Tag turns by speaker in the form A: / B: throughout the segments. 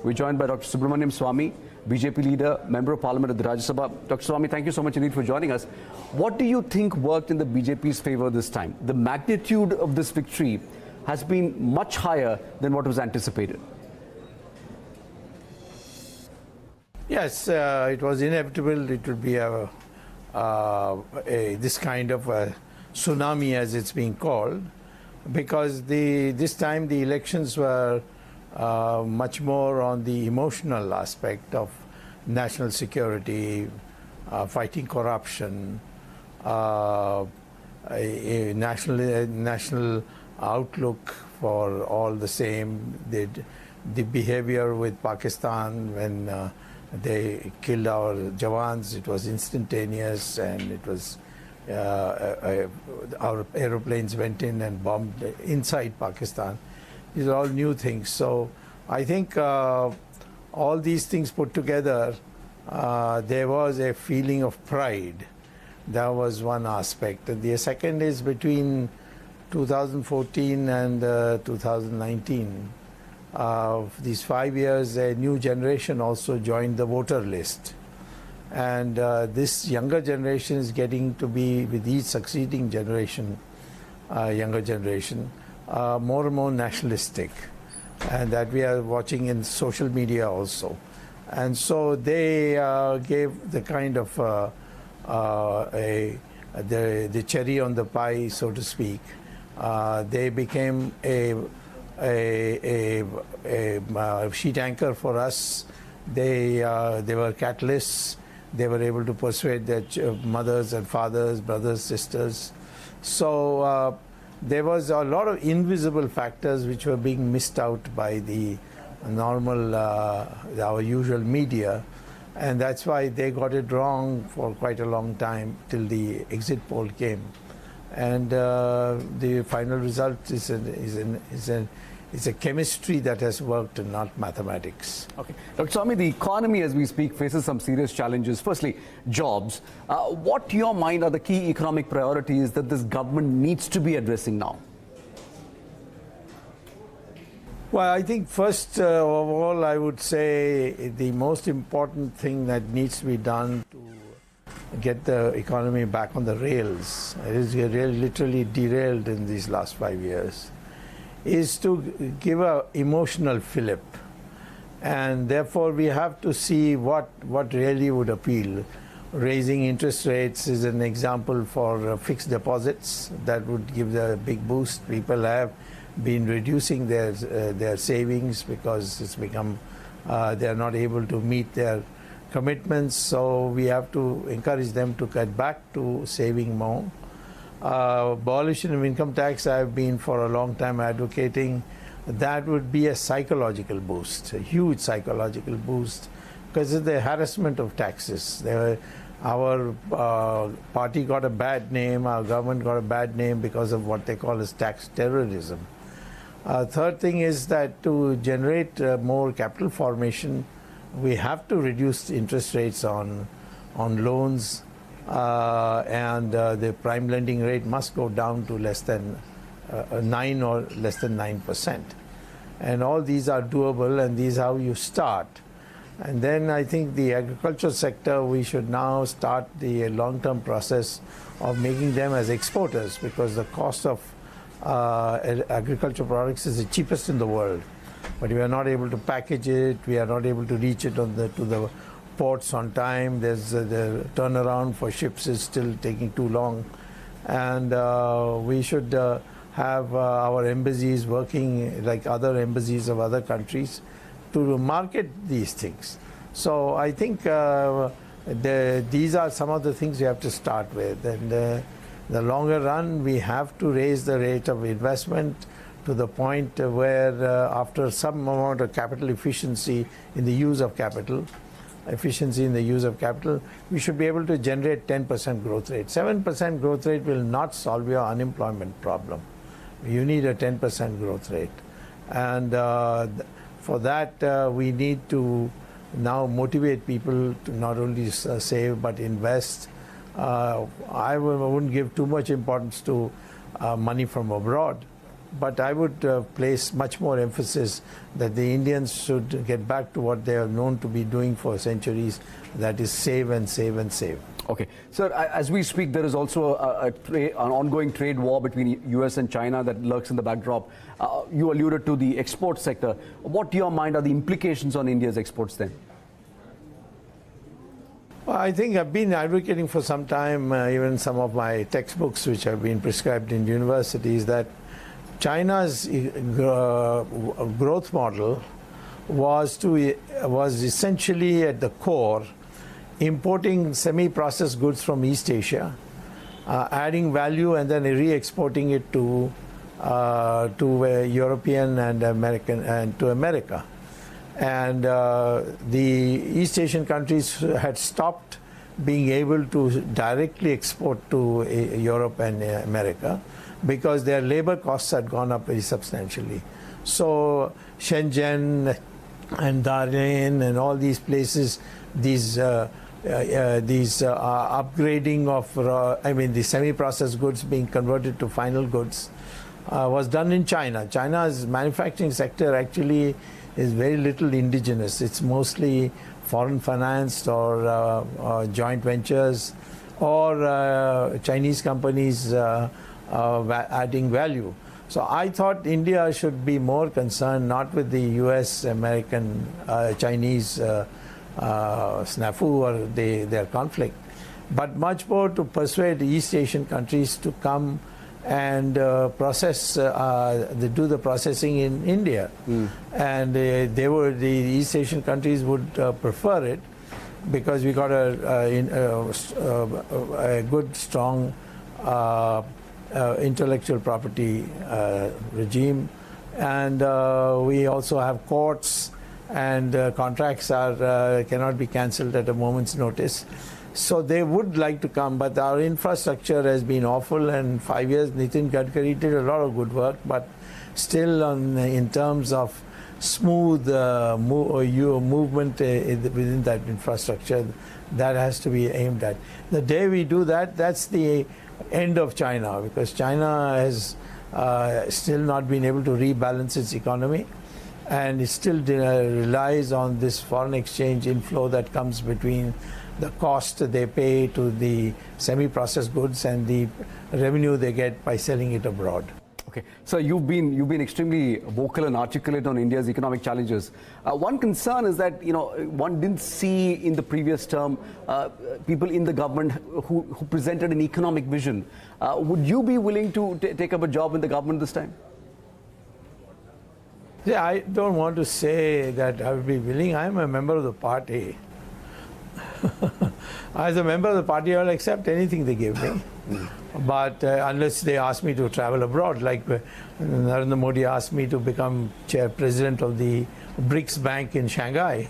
A: We're joined by Dr. Subramanian Swamy, BJP leader, Member of Parliament at the Rajya Sabha. Dr. Swamy, thank you so much indeed for joining us. What do you think worked in the BJP's favor this time? The magnitude of this victory has been much higher than what was anticipated.
B: Yes, it was inevitable. It would be this kind of a tsunami, as it's being called, because this time the elections were much more on the emotional aspect of national security, fighting corruption, a national outlook for all the same. The behavior with Pakistan when they killed our Jawans, it was instantaneous, and it was our aeroplanes went in and bombed inside Pakistan. These are all new things. So I think all these things put together, there was a feeling of pride. That was one aspect. And the second is between 2014 and 2019. These 5 years, a new generation also joined the voter list. And this younger generation is getting to be, with each succeeding generation, younger generation, more and more nationalistic. And that we are watching in social media also. And so they gave the kind of the cherry on the pie, so to speak. They became a sheet anchor for us. They were catalysts. They were able to persuade their mothers and fathers, brothers, sisters. So there was a lot of invisible factors which were being missed out by the normal, our usual media. And that's why they got it wrong for quite a long time till the exit poll came. And the final result is a chemistry that has worked and not mathematics.
A: Okay. Dr. Swamy, the economy as we speak faces some serious challenges. Firstly, jobs. What to your mind are the key economic priorities that this government needs to be addressing now?
B: Well, I think first of all, I would say the most important thing that needs to be done to get the economy back on the rails, it is literally derailed in these last 5 years, is to give an emotional fillip. And therefore, we have to see what really would appeal. Raising interest rates is an example for fixed deposits. That would give a big boost. People have been reducing their savings because it's become, they're not able to meet their commitments. So we have to encourage them to get back to saving more. Abolition of income tax, I've been for a long time advocating. That would be a psychological boost, a huge psychological boost, because of the harassment of taxes. Our party got a bad name, our government got a bad name because of what they call as tax terrorism. Third thing is that to generate more capital formation, we have to reduce interest rates on loans. And the prime lending rate must go down to less than 9 or less than 9%. And all these are doable, and these are how you start. And then I think the agriculture sector, we should now start the long-term process of making them as exporters, because the cost of agricultural products is the cheapest in the world. But we are not able to package it, we are not able to reach it to the ports on time. There's the turnaround for ships is still taking too long, and we should have our embassies working like other embassies of other countries to market these things. So I think these are some of the things we have to start with, and the longer run we have to raise the rate of investment to the point where after some amount of capital efficiency in the use of capital, we should be able to generate 10% growth rate. 7% growth rate will not solve your unemployment problem. You need a 10% growth rate. And for that, we need to now motivate people to not only save but invest. I wouldn't give too much importance to money from abroad. but I would place much more emphasis that the Indians should get back to what they are known to be doing for centuries, that is save and save and save.
A: Okay. Sir, as we speak, there is also an ongoing trade war between US and China that lurks in the backdrop. You alluded to the export sector. What, to your mind, are the implications on India's exports then?
B: Well, I think I've been advocating for some time, even some of my textbooks which have been prescribed in universities, that China's growth model was essentially at the core importing semi-processed goods from East Asia, adding value and then re-exporting it to European and American and to America. And the East Asian countries had stopped being able to directly export to Europe and America because their labor costs had gone up very substantially. So Shenzhen and Dalian and all these places, these upgrading of, the semi-processed goods being converted to final goods was done in China. China's manufacturing sector actually is very little indigenous. It's mostly foreign financed or joint ventures or Chinese companies adding value. So I thought India should be more concerned not with the US, American, Chinese snafu or their conflict, but much more to persuade the East Asian countries to come and do the processing in India. And the East Asian countries would prefer it because we got a good, strong intellectual property regime, and we also have courts, and contracts cannot be cancelled at a moment's notice. So they would like to come, but our infrastructure has been awful, and 5 years Nitin Gadkari did a lot of good work, but still in terms of smooth movement within that infrastructure, that has to be aimed at. The day we do that, that's the end of China, because China has still not been able to rebalance its economy, and it still relies on this foreign exchange inflow that comes between the cost they pay to the semi-processed goods and the revenue they get by selling it abroad.
A: Okay, so you've been extremely vocal and articulate on India's economic challenges. One concern is that one didn't see in the previous term people in the government who presented an economic vision. Would you be willing to take up a job in the government this time?
B: Yeah, I don't want to say that I would be willing. I'm a member of the party. As a member of the party, I'll accept anything they give me. But unless they ask me to travel abroad, like Narendra Modi asked me to become president of the BRICS Bank in Shanghai.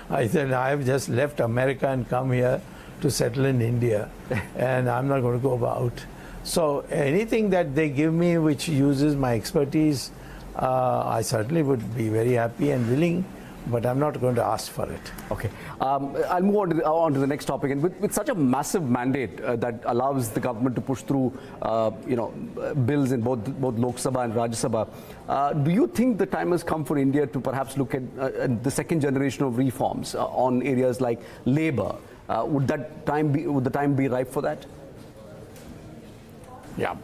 B: I said, I have just left America and come here to settle in India, and I'm not going to go about. So anything that they give me which uses my expertise, I certainly would be very happy and willing, but I'm not going to ask for it.
A: Okay. I'll move on to the next topic. And with such a massive mandate that allows the government to push through, bills in both Lok Sabha and Rajya Sabha, do you think the time has come for India to perhaps look at the second generation of reforms on areas like labor? Would the time be ripe for that?
B: Yeah.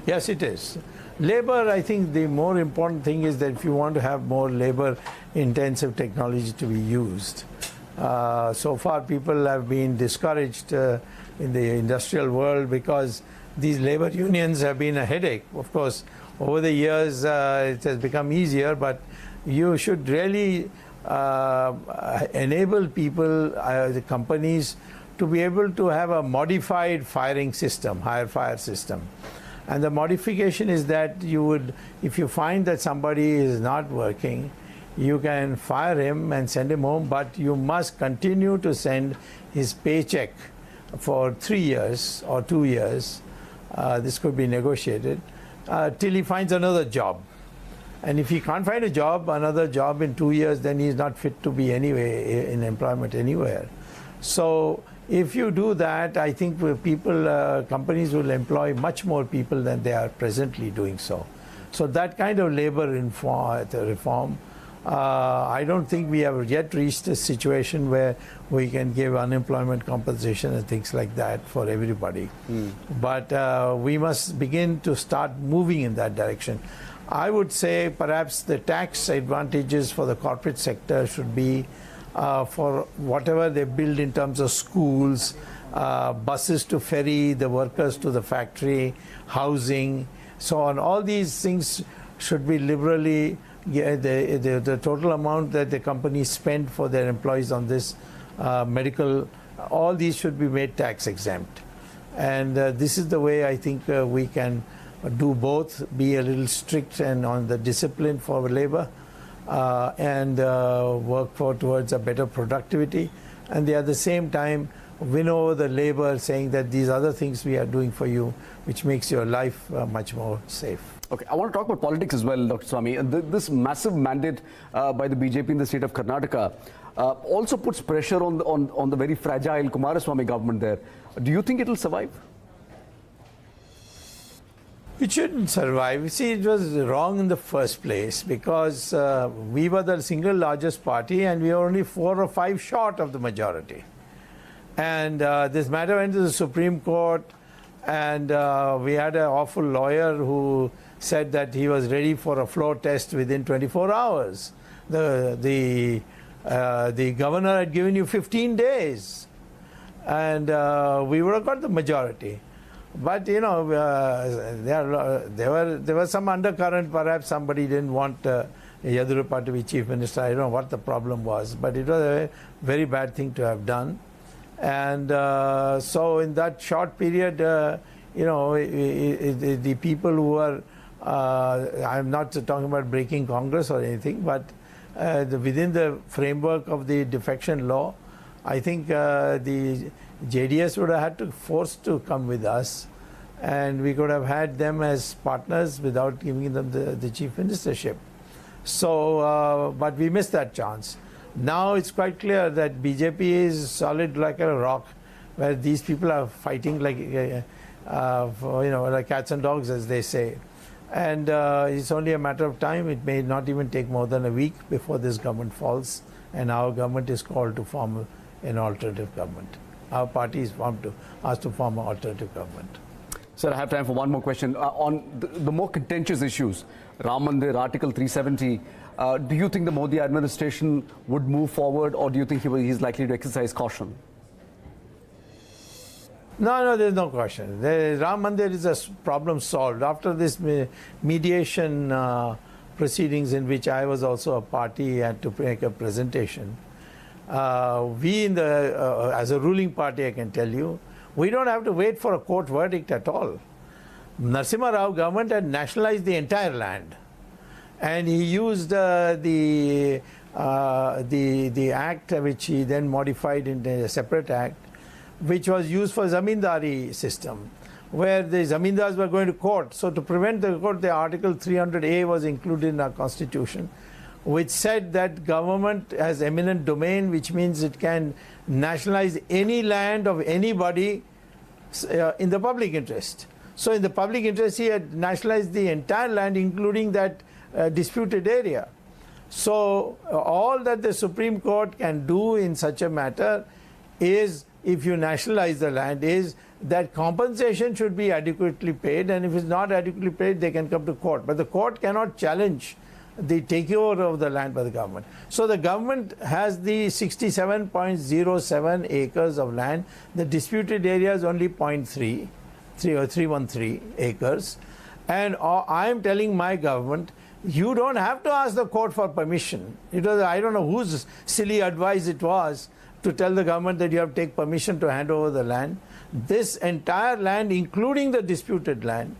B: Yes, it is. Labor, I think the more important thing is that if you want to have more labor-intensive technology to be used. So far, people have been discouraged in the industrial world because these labor unions have been a headache. Of course, over the years, it has become easier, but you should really enable people, the companies, to be able to have a modified firing system, hire fire system. And the modification is that you would, if you find that somebody is not working, you can fire him and send him home, but you must continue to send his paycheck for 3 years or 2 years. This could be negotiated till he finds another job. And if he can't find another job in 2 years, then he's not fit to be anyway in employment anywhere. So if you do that, I think companies will employ much more people than they are presently doing so. So that kind of labor reform, I don't think we have yet reached a situation where we can give unemployment compensation and things like that for everybody. But we must begin to start moving in that direction. I would say perhaps the tax advantages for the corporate sector should be for whatever they build in terms of schools, buses to ferry the workers to the factory, housing, so on. All these things should be liberally, the total amount that the companies spend for their employees on this medical, all these should be made tax exempt. And this is the way I think we can do both, be a little strict and on the discipline for labor and work towards a better productivity, and at the same time win over the labor, saying that these other things we are doing for you, which makes your life much more safe.
A: Okay, I want to talk about politics as well, Dr. Swamy. And this massive mandate by the BJP in the state of Karnataka also puts pressure on the very fragile Kumaraswamy government there. Do you think it will survive?
B: It shouldn't survive. You see, it was wrong in the first place because we were the single largest party and we were only 4 or 5 short of the majority. And this matter went to the Supreme Court, and we had an awful lawyer who said that he was ready for a floor test within 24 hours. The governor had given you 15 days, and we would have got the majority. But you know, there was some undercurrent. Perhaps somebody didn't want Yadurappa to be chief minister. I don't know what the problem was, but it was a very bad thing to have done. And so in that short period, you know, the people who are, I'm not talking about breaking Congress or anything, but within the framework of the defection law, I think the JDS would have had to force to come with us, and we could have had them as partners without giving them the chief ministership. So, but we missed that chance. Now it's quite clear that BJP is solid like a rock, where these people are fighting like, you know, like cats and dogs, as they say. And it's only a matter of time. It may not even take more than a week before this government falls, and our government is called to form an alternative government. Our party is asked to form an alternative government.
A: Sir, I have time for one more question. On the more contentious issues, Ram Mandir, Article 370, do you think the Modi administration would move forward, or do you think he's likely to exercise caution?
B: No, there's no question. The Ram Mandir is a problem solved. After this mediation proceedings, in which I was also a party, had to make a presentation, we as a ruling party, I can tell you, we don't have to wait for a court verdict at all. Narasimha Rao government had nationalized the entire land, and he used the act which he then modified into a separate act, which was used for zamindari system, where the zamindars were going to court. So to prevent the court, the Article 300A was included in our constitution, which said that government has eminent domain, which means it can nationalize any land of anybody in the public interest. So in the public interest, he had nationalized the entire land, including that disputed area. So all that the Supreme Court can do in such a matter is, if you nationalize the land, is that compensation should be adequately paid, and if it's not adequately paid, they can come to court. But the court cannot challenge the takeover of the land by the government. So the government has the 67.07 acres of land. The disputed area is only 313 acres. And I am telling my government, you don't have to ask the court for permission. It was, I don't know whose silly advice it was to tell the government that you have to take permission to hand over the land. This entire land, including the disputed land,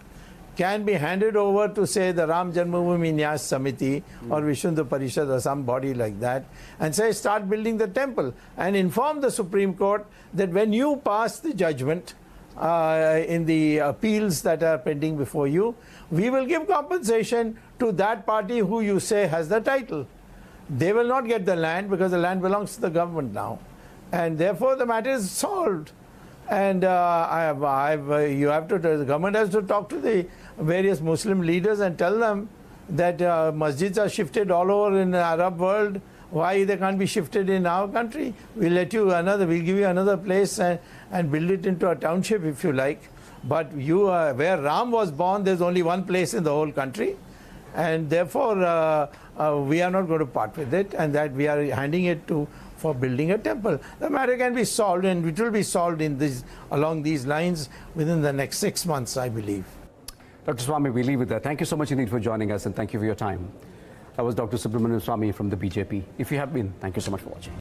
B: can be handed over to, say, the Ram Janmabhoomi Nyas Samiti or Vishnu Parishad or some body like that, and say, start building the temple, and inform the Supreme Court that when you pass the judgment in the appeals that are pending before you, we will give compensation to that party who you say has the title. They will not get the land because the land belongs to the government now, and therefore the matter is solved. And you have to, the government has to talk to the various Muslim leaders and tell them that masjids are shifted all over in the Arab world. Why they can't be shifted in our country? We'll give you another place and build it into a township if you like. But where Ram was born, there's only one place in the whole country. And therefore, we are not going to part with it, and that we are handing it for building a temple. The matter can be solved, and it will be solved along these lines within the next 6 months, I believe.
A: Dr. Swamy, we leave it there. Thank you so much indeed for joining us, and thank you for your time. That was Dr. Subramanian Swamy from the BJP. If you have been, thank you so much for watching.